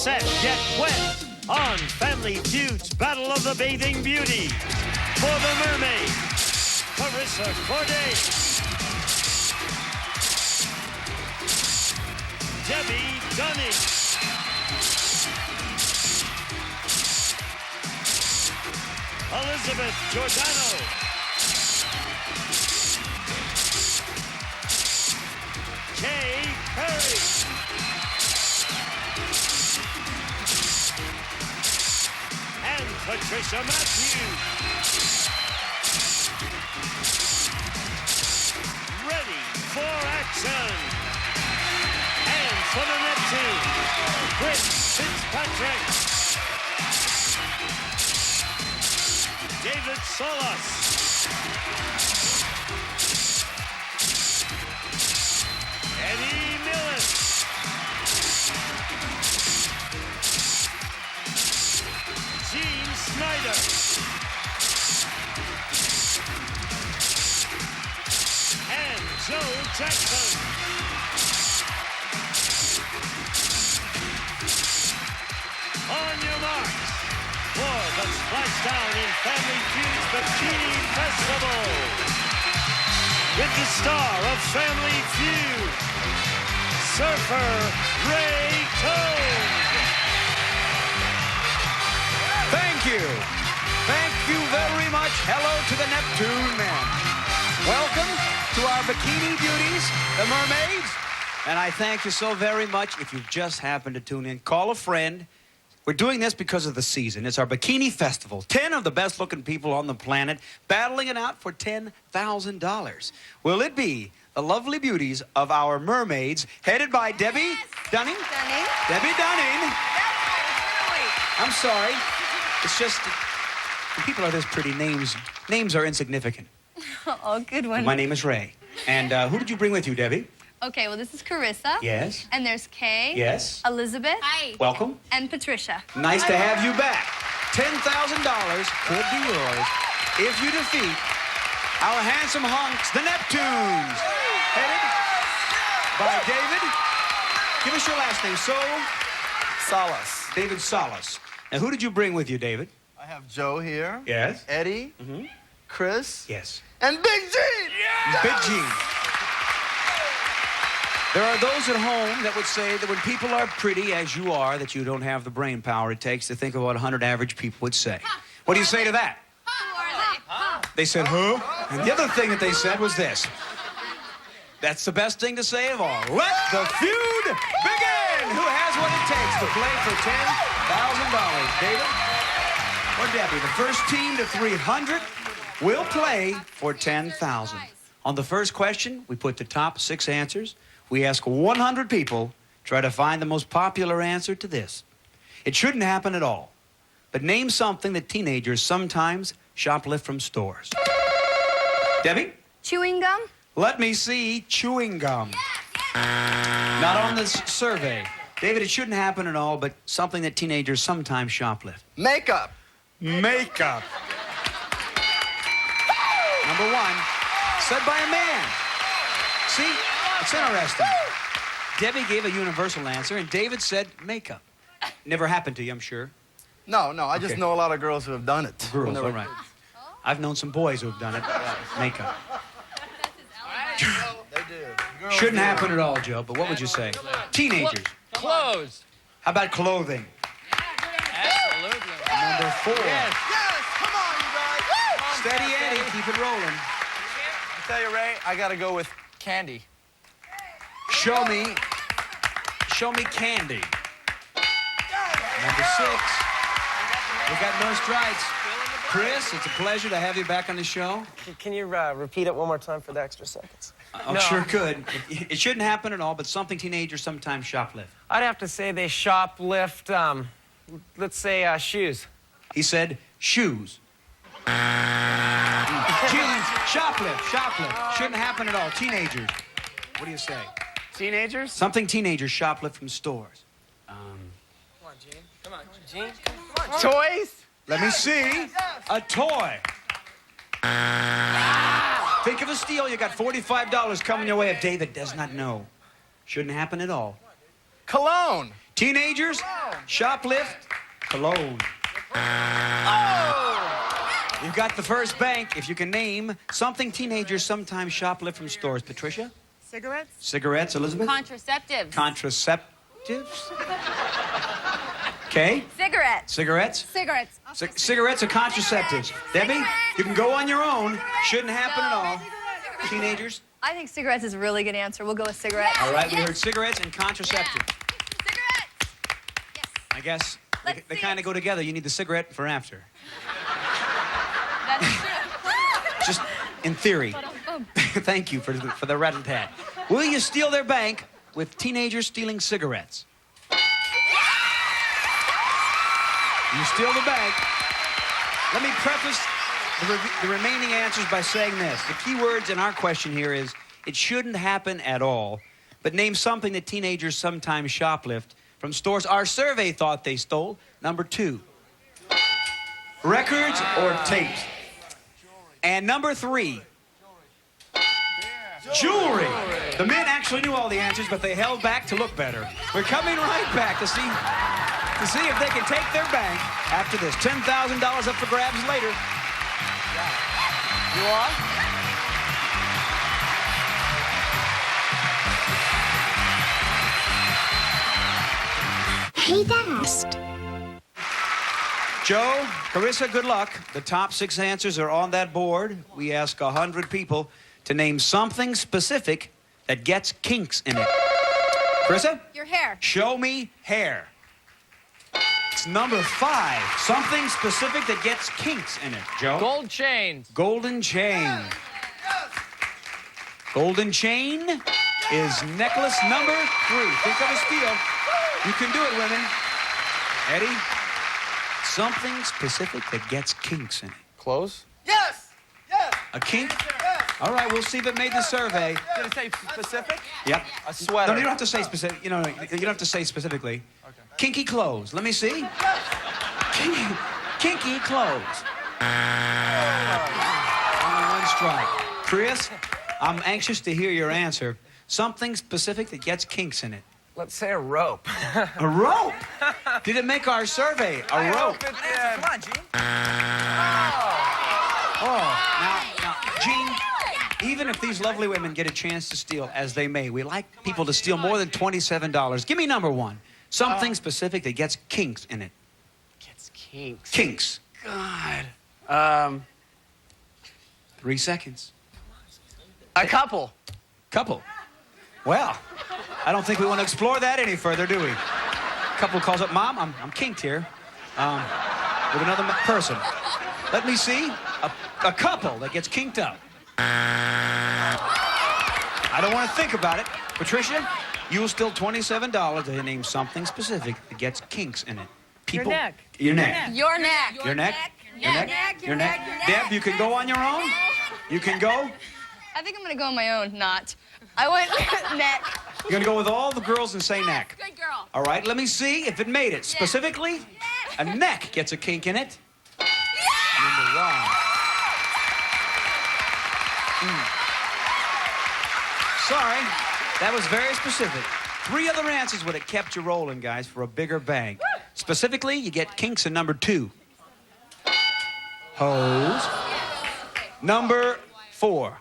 set, get wet on Family Feud's Battle of the Bathing Beauty. For the mermaid, Carissa Corday, Debbie Dunning, Elizabeth Giordano, Kay Perry, and Patricia Matthews. Ready for action. And for the Neptune, Chris Fitzpatrick, David Solas, Eddie Millis, Gene Snyder, and Joe Jackson. On your marks for the splashdown in Family Feud's Bikini Festival. With the star of Family Feud, surfer Ray Toad. Thank you. Thank you very much. Hello to the Neptune men. Welcome to our Bikini Beauties, the mermaids. And I thank you so very much. If you just happened to tune in, call a friend. We're doing this because of the season. It's our Bikini Festival. 10 of the best-looking people on the planet battling it out for $10,000. Will it be the lovely beauties of our mermaids, headed by Debbie Dunning? Debbie Dunning. I'm sorry. It's just, when people are this pretty, names are insignificant. Oh, good one. My name is Ray. And who did you bring with you, Debbie? Okay, well, this is Carissa. Yes. And there's Kay. Yes. Elizabeth. Hi. Welcome. And Patricia. Nice to have you back. $10,000 could be yours if you defeat our handsome hunks, the Neptunes, headed by David. Give us your last name. Salas. David Salas. Now, who did you bring with you, David? I have Joe here. Yes. Eddie. Chris. Yes. And Big Gene. And Big Gene. There are those at home that would say that when people are pretty, as you are, that you don't have the brain power it takes to think of what 100 average people would say. What do you say to that? Who are they? They said, huh? And the other thing that they said was this. That's the best thing to say of all. Let the feud begin! Who has what it takes to play for $10,000? David or Debbie? The first team to 300 will play for $10,000. On the first question, we put the top 6 answers. We ask 100 people, try to find the most popular answer to this. It shouldn't happen at all. But name something that teenagers sometimes shoplift from stores. Debbie? Chewing gum. Let me see chewing gum. Not on this survey. David, it shouldn't happen at all, but something that teenagers sometimes shoplift. Makeup. Makeup. Number 1, said by a man. See? It's interesting. Debbie gave a universal answer, and David said makeup. Never happened to you, I'm sure. No, I just know a lot of girls who have done it. Girls, all right. I've known some boys who have done it. Makeup. They do. Girls Shouldn't do. happen at all, Joe, but what would you say? Teenagers. Clothes. How about clothing? Absolutely. Number 4. Yes. Yes, come on, you guys. Steady Eddie, keep it rolling. I tell you, Ray, I got to go with candy. Show me candy. Number 6. We got no strikes. Chris, it's a pleasure to have you back on the show. Can you repeat it one more time for the extra seconds? I sure could. It shouldn't happen at all, but something teenagers sometimes shoplift. I'd have to say they shoplift, let's say, shoes. He said shoes. Jeans, shoplift. Shouldn't happen at all. Teenagers. What do you say? Teenagers? Something teenagers shoplift from stores. Come on, Gene. Come on, Gene. Toys? Let me see. A toy. Think of a steal. You got $45 coming your way if David does not know. Shouldn't happen at all. Cologne. Teenagers, shoplift, cologne. You've got the first bank. If you can name something teenagers sometimes shoplift from stores. Patricia? Cigarettes? Cigarettes, Elizabeth? Contraceptives. Contraceptives? Okay. Cigarettes. Cigarettes? Cigarettes. Cigarettes or contraceptives? Debbie, you can go on your own. Shouldn't happen at all. Teenagers? I think cigarettes is a really good answer. We'll go with cigarettes. All right, we heard cigarettes and contraceptives. Cigarettes. I guess Let's they see kind it. of go together. You need the cigarette for after. That's true. Just in theory. Thank you for the rat and tat. Will you steal their bank with teenagers stealing cigarettes? You steal the bank. Let me preface the remaining answers by saying this. The key words in our question here is, it shouldn't happen at all, but name something that teenagers sometimes shoplift from stores our survey thought they stole. Number 2, records or tapes. And number 3, jewelry. The men actually knew all the answers, but they held back to look better. We're coming right back to see if they can take their bank after this. $10,000 up for grabs later. You are? Hey, Dad. Joe, Carissa, good luck. The top 6 answers are on that board. We ask 100 people to name something specific that gets kinks in it. Carissa? Your hair. Show me hair. It's number 5. Something specific that gets kinks in it. Joe? Gold chains. Golden chain. Golden chain is necklace number 3. Think of a steal. You can do it, women. Eddie? Something specific that gets kinks in it. Clothes. Yes! Yes! A kink? All right, we'll see if it made the survey. Did it say specific? Yep. A sweater. No, you don't have to say specific. You don't have to say specifically. Okay. Kinky clothes. Let me see. Kinky clothes. Only 1 strike. Chris, I'm anxious to hear your answer. Something specific that gets kinks in it. Let's say a rope. A rope? Did it make our survey? A rope. Come on, Gene. Oh, now, Gene, even if these lovely women get a chance to steal, as they may, we like people to steal more than $27. Give me number 1. Something specific that gets kinks in it. Gets kinks. Kinks. God. 3 seconds. A couple. Couple. Well, I don't think we want to explore that any further, do we? Couple calls up, Mom, I'm kinked here with another person. Let me see. A couple that gets kinked up. I don't want to think about it. Patricia, you'll steal $27 to name something specific that gets kinks in it. People, Your neck. Your neck. Your neck. Your neck. Your neck. Your neck. Deb, you can go on your own. You can go. I think I'm gonna go on my own. Not. I went neck. You're gonna go with all the girls and say neck. Good girl. All right, let me see if it made it. Specifically, a neck gets a kink in it. Number 1. Sorry, that was very specific. 3 other answers would have kept you rolling, guys, for a bigger bank. Specifically, you get kinks in number 2. Hose. Number 4.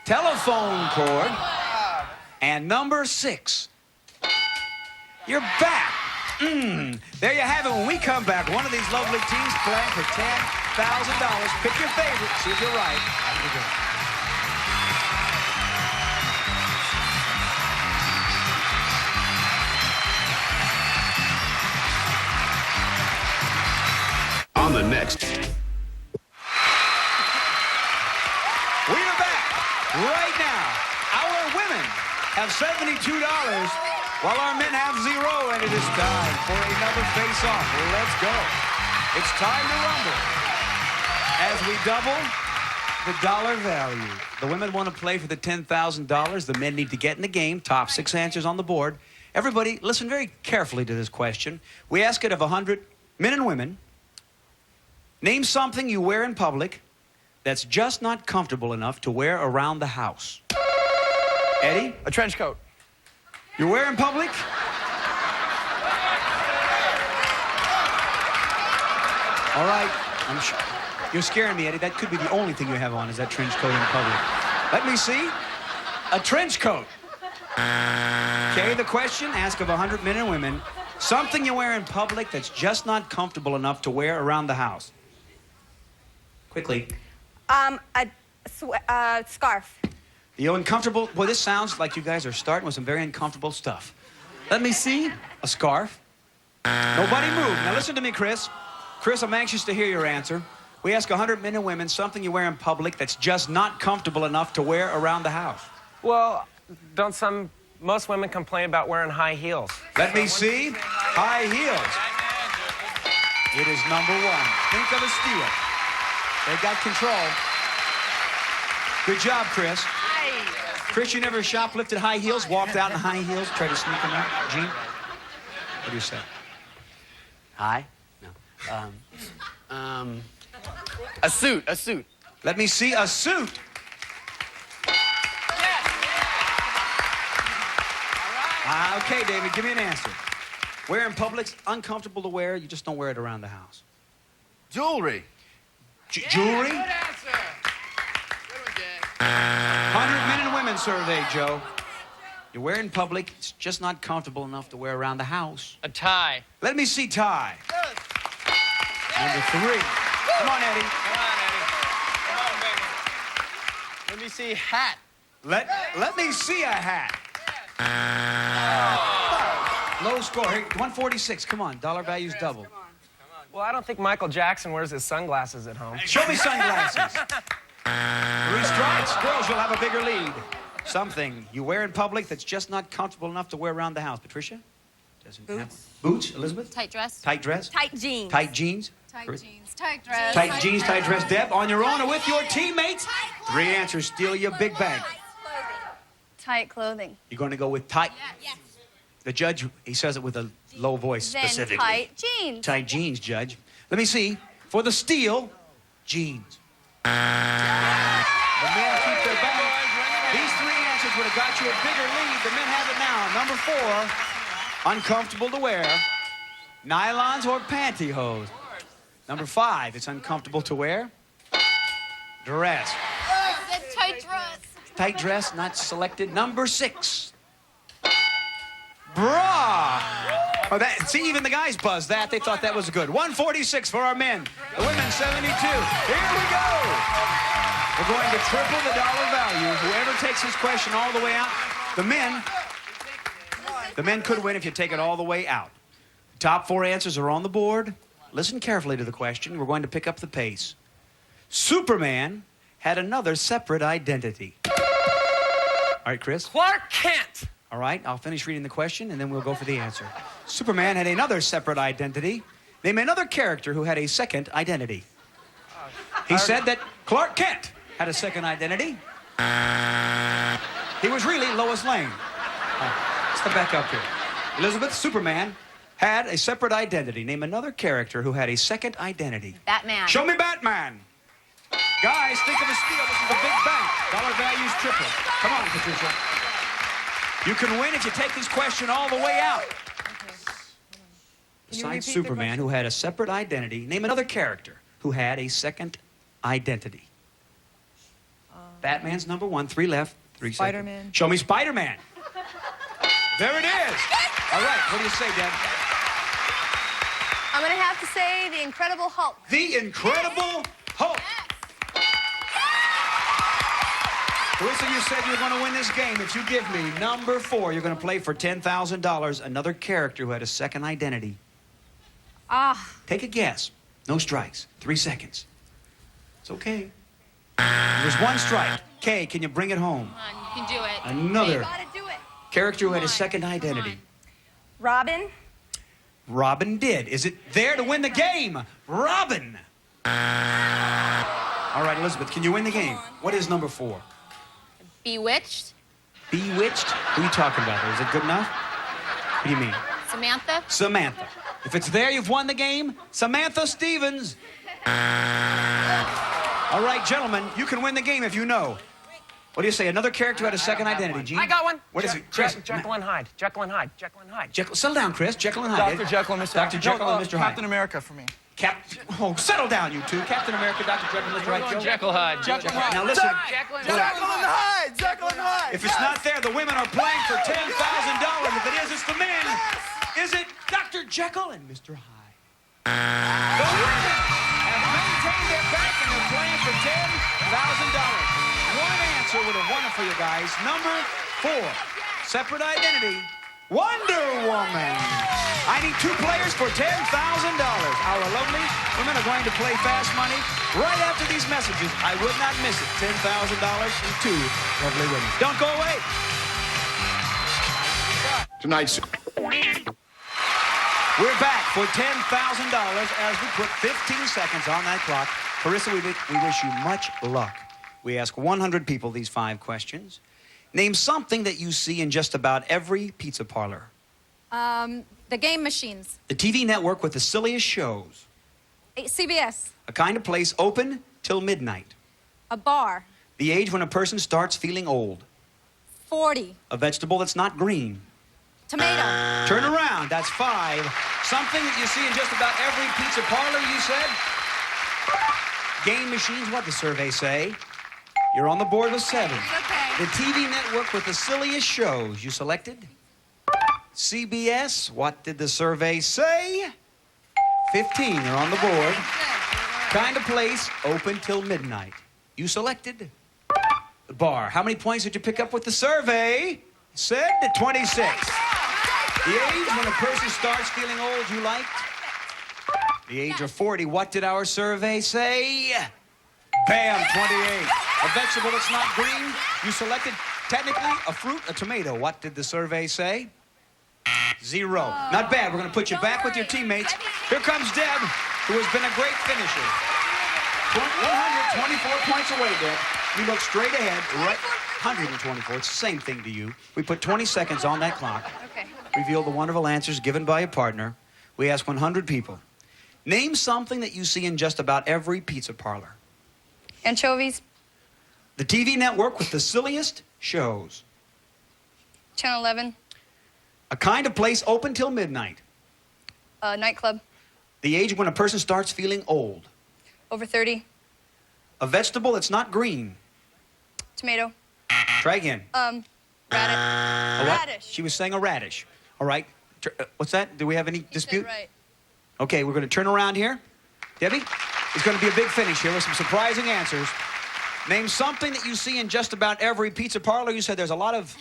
Telephone cord. And number 6. You're back. There you have it. When we come back, one of these lovely teams playing for $10,000. Pick your favorite. See if you're right. After we go. On the next. We are back right now. Our women have $72, while our men have 0, and it is time for another face-off. Let's go. It's time to rumble as we double the dollar value. The women want to play for the $10,000. The men need to get in the game. Top 6 answers on the board. Everybody, listen very carefully to this question. We ask it of 100 men and women. Name something you wear in public that's just not comfortable enough to wear around the house. Eddie? A trench coat. You wear in public? All right. I'm sure. You're scaring me, Eddie. That could be the only thing you have on is that trench coat in public. Let me see. A trench coat. Okay, the question, ask of 100 men and women, something you wear in public that's just not comfortable enough to wear around the house. Quickly. A scarf. The uncomfortable, well, this sounds like you guys are starting with some very uncomfortable stuff. Let me see. A scarf. Nobody move. Now listen to me, Chris. Chris, I'm anxious to hear your answer. We ask 100 men and women something you wear in public that's just not comfortable enough to wear around the house. Well, most women complain about wearing high heels. Let me see. High heels. It is number one. Think of a steal. They got control. Good job, Chris. Chris, you never shoplifted high heels, walked out in high heels, tried to sneak them out? Gene? What do you say? High? No. A suit. Let me see a suit. Okay, David, give me an answer. Wear in public's uncomfortable to wear, you just don't wear it around the house. Jewelry. Jewelry? 100 men and women surveyed, Joe. You wear in public, it's just not comfortable enough to wear around the house. A tie. Let me see tie. Number 3. Come on, Eddie. Let me see hat. Let me see a hat. Low score. Here, 146. Come on. Dollar value's double. Well, I don't think Michael Jackson wears his sunglasses at home. Show me sunglasses. 3 strikes. Girls, you'll have a bigger lead. Something you wear in public that's just not comfortable enough to wear around the house. Patricia? Boots. Elizabeth? Tight dress. Tight dress? Tight jeans. Tight jeans? Tight jeans. Tight dress. Tight jeans, tight dress. Deb, on your own or with your teammates? 3 answers. Steal your big bank. Tight clothing. You're going to go with tight. Yes. The judge, he says it with a low voice Then specifically. tight jeans. Tight jeans, Judge. Let me see. For the steal, jeans. The men keep their back. These 3 answers would have got you a bigger lead. The men have it now. Number 4, uncomfortable to wear. Nylons or pantyhose. Number 5, it's uncomfortable to wear. Dress. Tight dress. Tight dress, not selected. Number 6, bra. Oh, see, even the guys buzzed that. They thought that was good. 146 for our men. The women, 72. Here we go. We're going to triple the dollar value. Whoever takes this question all the way out, the men could win if you take it all the way out. Top 4 answers are on the board. Listen carefully to the question. We're going to pick up the pace. Superman had another separate identity. All right, Chris? Clark Kent. All right, I'll finish reading the question, and then we'll go for the answer. Superman had another separate identity. Name another character who had a second identity. He said that Clark Kent had a second identity. He was really Lois Lane. Step back up here. Elizabeth, Superman had a separate identity. Name another character who had a second identity. Batman. Show me Batman. Guys, think of a steal. This is a big bank. Dollar value's triple. Come on, Patricia. You can win if you take this question all the way out. Besides Superman, who had a separate identity, name another character who had a second identity. Batman's number 1. 3 left. 3 Spider-Man. seconds. Show me Spider-Man. There it is. All right, what do you say, Deb? I'm going to have to say the Incredible Hulk. The Incredible Hulk. Carissa, you said you were going to win this game. If you give me number 4, you're going to play for $10,000. Another character who had a second identity. Take a guess. No strikes. 3 seconds. It's okay. There's 1 strike. Kay, can you bring it home? Come on, you can do it. Another You gotta do it. character who had a second identity. Robin. Robin did. Is it there to win the game? Robin. All right, Elizabeth, can you win the game? What is number 4? Bewitched. Bewitched? Who are you talking about? Is it good enough? What do you mean? Samantha. Samantha. If it's there, you've won the game. Samantha Stevens. All right, gentlemen, you can win the game if you know. What do you say? Another character had a second identity, Gene? I got one. What is it, Chris? Jekyll and Hyde. Jekyll and Hyde. Jekyll and Hyde. Settle down, Chris. Jekyll and Hyde. Dr. Jekyll and Mr. Hyde. Dr. Jekyll and Mr. Hyde. Captain America for me. Oh, settle down, you two. Captain America, Dr. Jekyll and Mr. Hyde. Joe? Jekyll Hyde. Jekyll and Hyde. Now listen. Jekyll and Jekyll and Hyde. Jekyll and Hyde. If it's not there, the women are playing for $10,000. If it is, it's the men. Is it Dr. Jekyll and Mr. Hyde? The women have maintained their back and they're playing for $10,000. One answer would have won it for you guys. Number 4, separate identity, Wonder Woman. I need 2 players for $10,000. Our lovely women are going to play fast money right after these messages. I would not miss it. $10,000 and 2 lovely women. Don't go away. Tonight's We're back for $10,000 as we put 15 seconds on that clock. Carissa, we wish you much luck. We ask 100 people these 5 questions. Name something that you see in just about every pizza parlor. The game machines. The TV network with the silliest shows. CBS. A kind of place open till midnight. A bar. The age when a person starts feeling old. 40. A vegetable that's not green. Tomato. Turn around, that's 5. Something that you see in just about every pizza parlor, you said? Game machines, what did the survey say? You're on the board with 7. Okay. The TV network with the silliest shows, you selected? CBS, what did the survey say? 15, you're on the board. Kind of place, open till midnight. You selected? The bar. How many points did you pick up with the survey? Said 26. The age when a person starts feeling old, you liked? The age of 40. What did our survey say? Bam, 28. A vegetable that's not green, you selected technically a fruit, a tomato. What did the survey say? 0. Not bad. We're going to put you back with your teammates. Here comes Deb, who has been a great finisher. 124 points away, Deb. You look straight ahead, right? 124. It's the same thing to you. We put 20 seconds on that clock. Okay. Reveal the wonderful answers given by a partner. We ask 100 people. Name something that you see in just about every pizza parlor. Anchovies. The TV network with the silliest shows. Channel 11. A kind of place open till midnight. Nightclub. The age when a person starts feeling old. Over 30. A vegetable that's not green. Tomato. Try again. Radish. A what? Radish. She was saying a radish. All right. What's that? Do we have any dispute? Right. Okay, we're going to turn around here. Debbie, it's going to be a big finish here with some surprising answers. Name something that you see in just about every pizza parlor. You said there's a lot of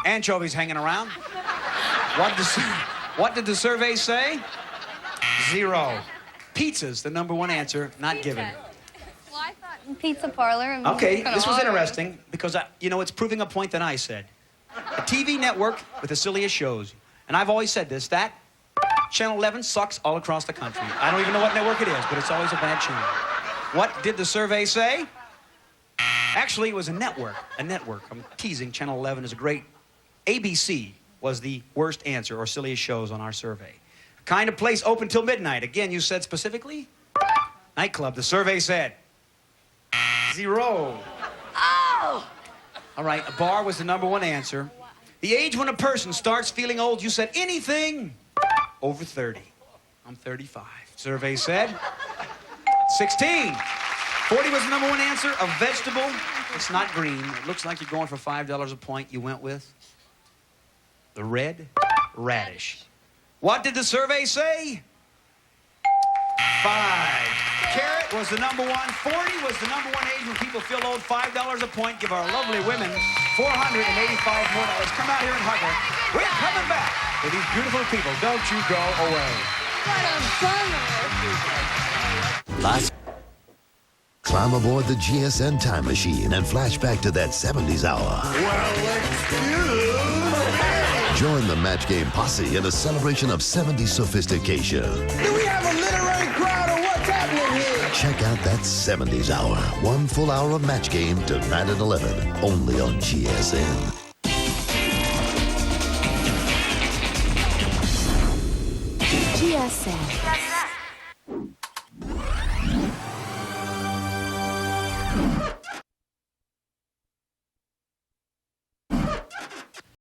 anchovies hanging around. What did the survey say? 0. Pizza's the number 1 answer, not given. Well, I thought pizza parlor. Okay, this was interesting because, it's proving a point that I said. A TV network with the silliest shows. And I've always said this, that Channel 11 sucks all across the country. I don't even know what network it is, but it's always a bad channel. What did the survey say? Actually, it was a network. A network. I'm teasing. Channel 11 is a great... ABC was the worst answer or silliest shows on our survey. Kind of place open till midnight. Again, you said specifically? Nightclub. The survey said 0. Oh! All right, a bar was the number 1 answer. The age when a person starts feeling old, you said anything over 30. I'm 35. Survey said 16. 40 was the number 1 answer. A vegetable. It's not green. It looks like you're going for $5 a point. You went with the red radish. What did the survey say? 5. Carrot was the number 1. 40 was the number 1 age when people feel old. $5 a point. Give our lovely women $485 more. Come out here and hug her. We're coming back with these beautiful people. Don't you go away. Climb aboard the GSN time machine and flash back to that 70s hour. Join the Match Game posse in a celebration of 70s sophistication. Do we have a literary crowd or what's happening here? Check out that 70s hour. 1 full hour of Match Game tonight at 11, only on GSN. GSN.